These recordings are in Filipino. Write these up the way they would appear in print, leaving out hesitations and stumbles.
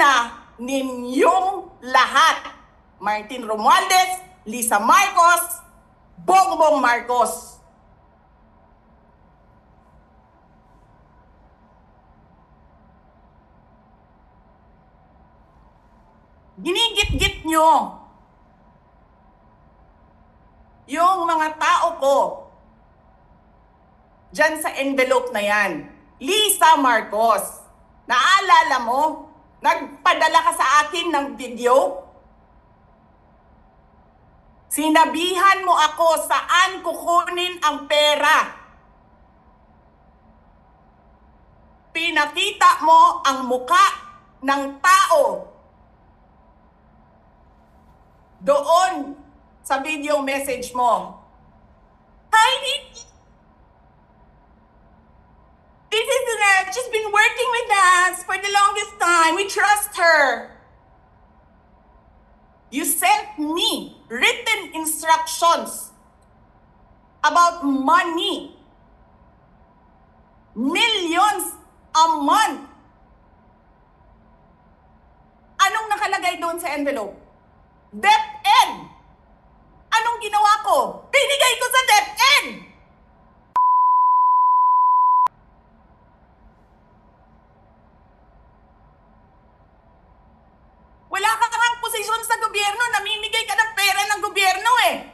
na ninyong lahat. Martin Romualdez, Lisa Marcos, Bongbong Marcos. Ginigit-git nyo yung mga tao ko dyan sa envelope na yan. Lisa Marcos, naalala mo? Nagpadala ka sa akin ng video? Sinabihan mo ako saan kukunin ang pera. Pinakita mo ang muka ng tao doon sa video message mo. Hi, Nikki. This is she's been working with us for the longest time. We trust her. You sent me written instructions about money. Millions a month. Anong nakalagay doon sa envelope? DepEd. Anong ginawa ko? Binigay ko sa DepEd. Wala ka kang posisyon sa gobyerno, namimigay ka ng pera ng gobyerno eh.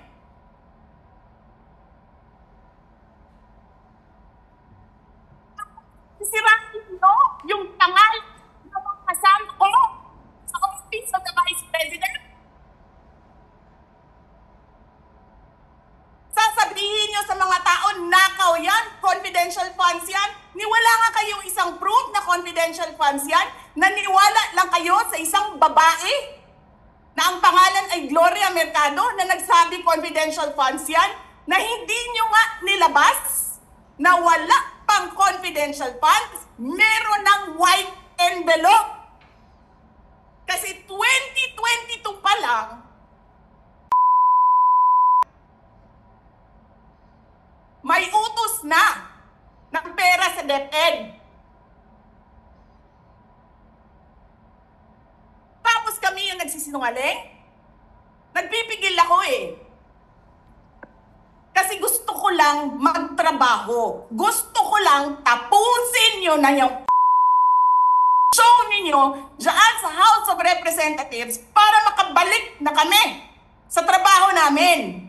Sisirahin mo yung tangal ng mga kasama ko sa office of the Vice President. Sasabihin nyo sa mga tao, nakaw yan, confidential funds yan. Niwala nga kayong isang proof na confidential funds yan. Naniwala lang kayo sa isang babae na ang pangalan ay Gloria Mercado na nagsabi confidential funds yan, na hindi nyo nga nilabas na wala pang confidential funds, meron ng white envelope. Kasi 2022 pa lang, may utos na ng pera sa DepEd. Tapos kami yung nagsisinungaling? Nagpipigil ako eh. Kasi gusto ko lang magtrabaho. Gusto ko lang tapusin nyo na yung show ninyo dyan sa House of Representatives para makabalik na kami sa trabaho namin.